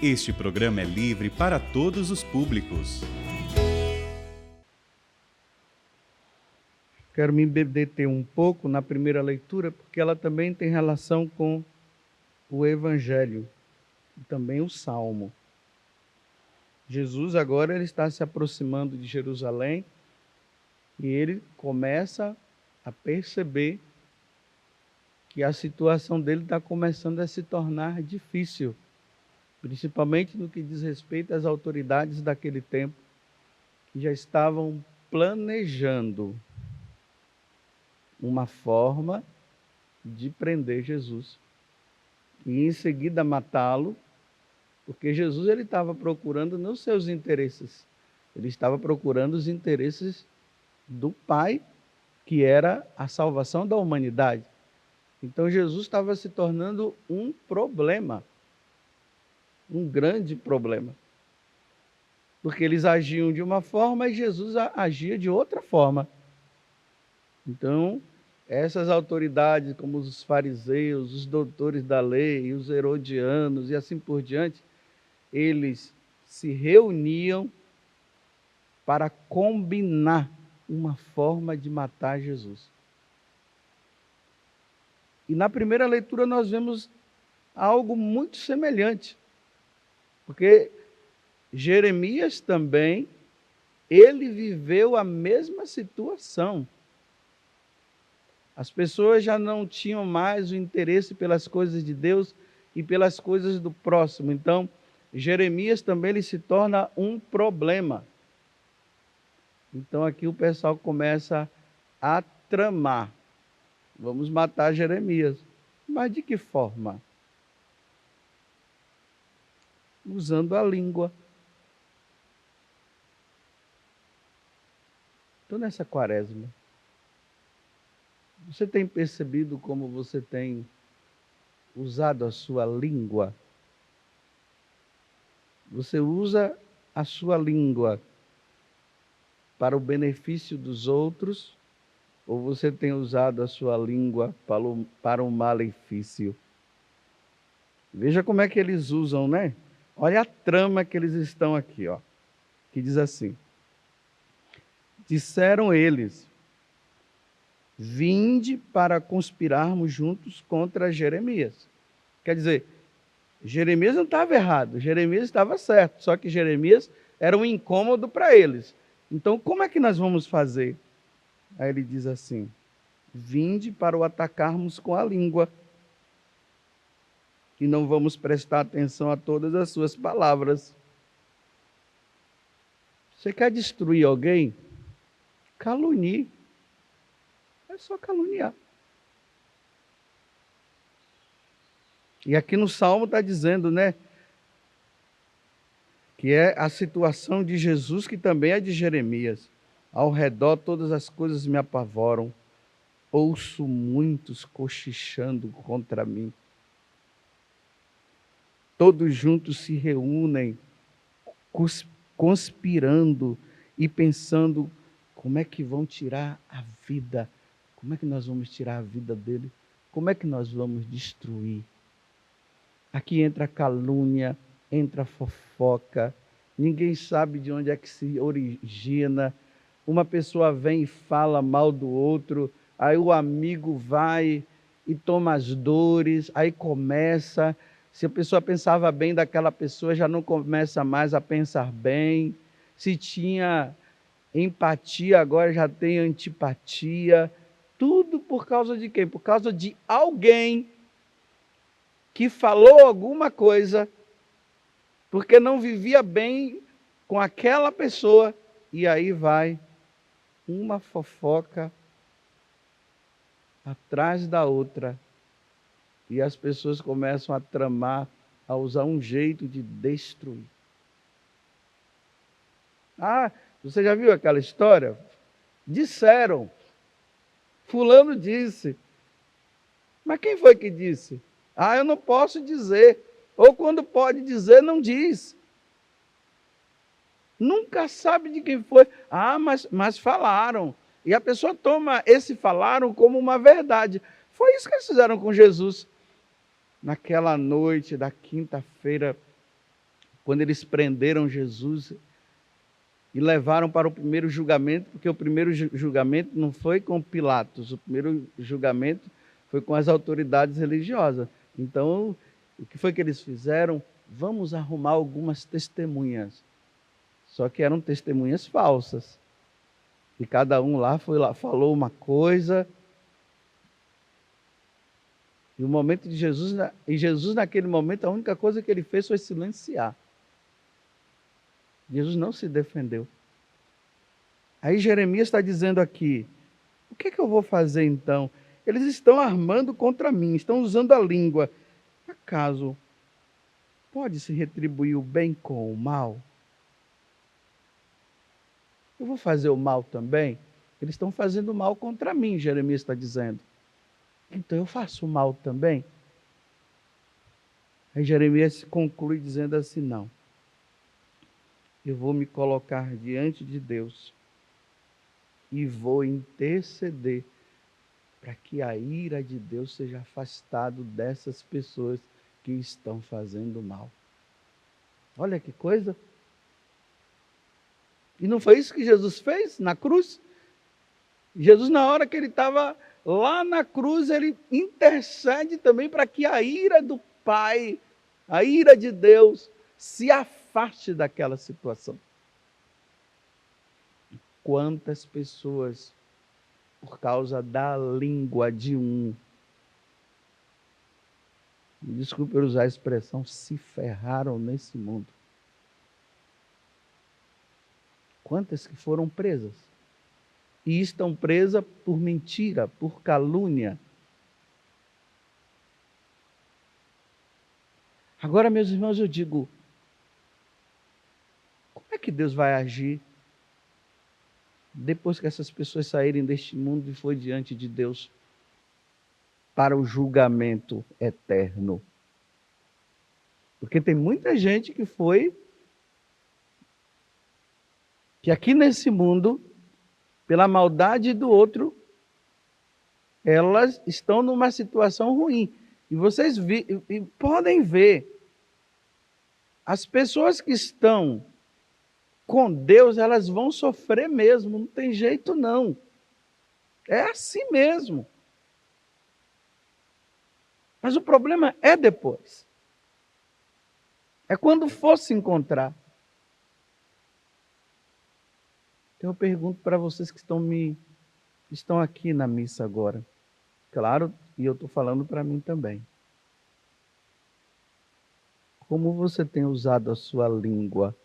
Este programa é livre para todos os públicos. Quero me deter um pouco na primeira leitura, porque ela também tem relação com o Evangelho e também o Salmo. Jesus agora ele está se aproximando de Jerusalém e ele começa a perceber que a situação dele está começando a se tornar difícil, principalmente no que diz respeito às autoridades daquele tempo, que já estavam planejando uma forma de prender Jesus e em seguida matá-lo, porque Jesus ele estava procurando não seus interesses, ele estava procurando os interesses do Pai, que era a salvação da humanidade. Então Jesus estava se tornando um problema, um grande problema, porque eles agiam de uma forma e Jesus agia de outra forma. Então, essas autoridades, como os fariseus, os doutores da lei, os herodianos e assim por diante, eles se reuniam para combinar uma forma de matar Jesus. E na primeira leitura nós vemos algo muito semelhante, porque Jeremias também, ele viveu a mesma situação. As pessoas já não tinham mais o interesse pelas coisas de Deus e pelas coisas do próximo. Então, Jeremias também ele se torna um problema. Então, aqui o pessoal começa a tramar. Vamos matar Jeremias. Mas de que forma? Usando a língua. Então, nessa quaresma, você tem percebido como você tem usado a sua língua? Você usa a sua língua para o benefício dos outros ou você tem usado a sua língua para o malefício? Veja como é que eles usam, né? Olha a trama que eles estão aqui, ó, que diz assim: disseram eles, vinde para conspirarmos juntos contra Jeremias. Quer dizer, Jeremias não estava errado, Jeremias estava certo, só que Jeremias era um incômodo para eles. Então, como é que nós vamos fazer? Aí ele diz assim, vinde para o atacarmos com a língua, e não vamos prestar atenção a todas as suas palavras. Você quer destruir alguém? Calunie. É só caluniar. E aqui no Salmo está dizendo, né? Que é a situação de Jesus, que também é de Jeremias. Ao redor todas as coisas me apavoram. Ouço muitos cochichando contra mim. Todos juntos se reúnem, conspirando e pensando como é que vão tirar a vida. Como é que nós vamos tirar a vida dele? Como é que nós vamos destruir? Aqui entra a calúnia, entra a fofoca, ninguém sabe de onde é que se origina. Uma pessoa vem e fala mal do outro, aí o amigo vai e toma as dores, aí começa. Se a pessoa pensava bem daquela pessoa, já não começa mais a pensar bem. Se tinha empatia, agora já tem antipatia. Tudo por causa de quem? Por causa de alguém que falou alguma coisa, porque não vivia bem com aquela pessoa, e aí vai uma fofoca atrás da outra, e as pessoas começam a tramar, a usar um jeito de destruir. Ah, você já viu aquela história? Disseram, fulano disse. Mas quem foi que disse? Ah, eu não posso dizer. Ou quando pode dizer, não diz. Nunca sabe de quem foi. Ah, mas falaram. E a pessoa toma esse falaram como uma verdade. Foi isso que eles fizeram com Jesus. Naquela noite da quinta-feira, quando eles prenderam Jesus e levaram para o primeiro julgamento, porque o primeiro julgamento não foi com Pilatos, o primeiro julgamento foi com as autoridades religiosas. Então, o que foi que eles fizeram? Vamos arrumar algumas testemunhas. Só que eram testemunhas falsas. E cada um lá foi lá, falou uma coisa. E o momento de Jesus, e Jesus naquele momento, a única coisa que ele fez foi silenciar. Jesus não se defendeu. Aí Jeremias está dizendo aqui, o que é que eu vou fazer então? Eles estão armando contra mim, estão usando a língua. Acaso pode se retribuir o bem com o mal? Eu vou fazer o mal também? Eles estão fazendo mal contra mim, Jeremias está dizendo. Então eu faço o mal também? Aí Jeremias conclui dizendo assim, não. Eu vou me colocar diante de Deus e vou interceder para que a ira de Deus seja afastada dessas pessoas que estão fazendo mal. Olha que coisa. E não foi isso que Jesus fez na cruz? Jesus, na hora que ele estava lá na cruz, ele intercede também para que a ira do Pai, a ira de Deus, se afaste daquela situação. Quantas pessoas, por causa da língua de um, desculpe eu usar a expressão, se ferraram nesse mundo. Quantas que foram presas? E estão presas por mentira, por calúnia. Agora, meus irmãos, eu digo, como é que Deus vai agir depois que essas pessoas saírem deste mundo e for diante de Deus para o julgamento eterno? Porque tem muita gente que aqui nesse mundo, pela maldade do outro, elas estão numa situação ruim. E vocês podem ver, as pessoas que estão com Deus, elas vão sofrer mesmo, não tem jeito não. É assim mesmo. Mas o problema é depois. É quando for se encontrar. Então eu pergunto para vocês que estão aqui na missa agora. Claro, e eu estou falando para mim também. Como você tem usado a sua língua?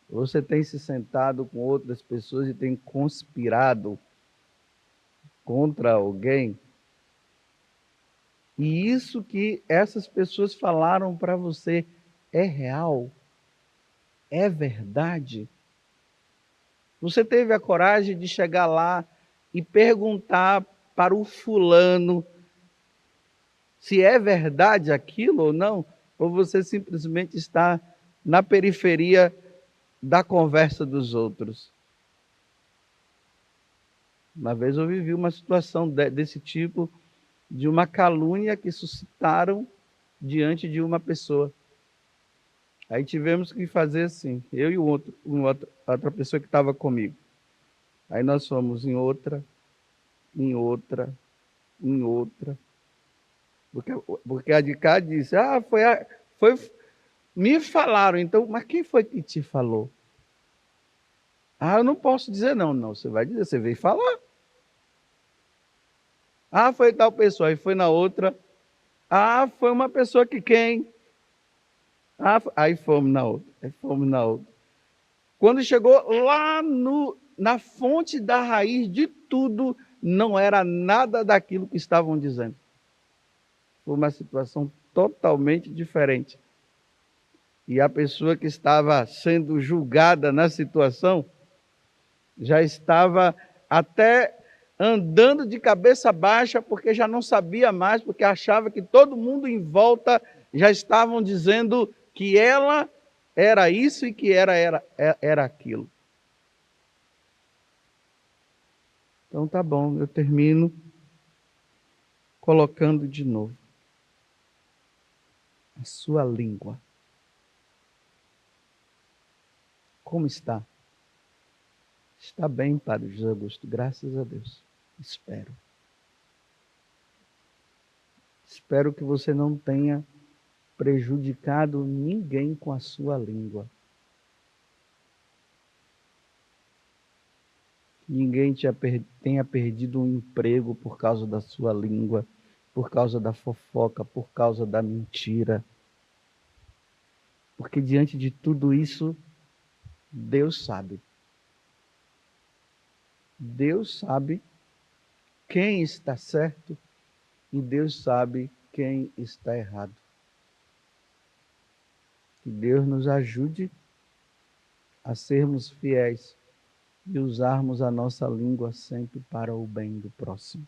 Você tem se sentado com outras pessoas e tem conspirado contra alguém? E isso que essas pessoas falaram para você é real? É verdade? Você teve a coragem de chegar lá e perguntar para o fulano se é verdade aquilo ou não? Ou você simplesmente está na periferia da conversa dos outros? Uma vez eu vivi uma situação desse tipo, de uma calúnia que suscitaram diante de uma pessoa. Aí tivemos que fazer assim, eu e outra pessoa que estava comigo. Aí nós fomos em outra, em outra, em outra. Porque a de cá disse, me falaram, então, mas quem foi que te falou? Eu não posso dizer não, você vai dizer, você veio falar. Foi tal pessoa, aí foi na outra. Foi uma pessoa que quem? Aí fomos na outra, Quando chegou lá na fonte da raiz de tudo, não era nada daquilo que estavam dizendo. Foi uma situação totalmente diferente. E a pessoa que estava sendo julgada na situação já estava até andando de cabeça baixa, porque já não sabia mais, porque achava que todo mundo em volta já estavam dizendo que ela era isso e que era aquilo. Então tá bom, eu termino colocando de novo. A sua língua. Como está? Está bem, Padre José Augusto, graças a Deus. Espero. Espero que você não tenha prejudicado ninguém com a sua língua. Ninguém tenha perdido um emprego por causa da sua língua, por causa da fofoca, por causa da mentira. Porque diante de tudo isso, Deus sabe. Deus sabe quem está certo e Deus sabe quem está errado. Que Deus nos ajude a sermos fiéis e usarmos a nossa língua sempre para o bem do próximo.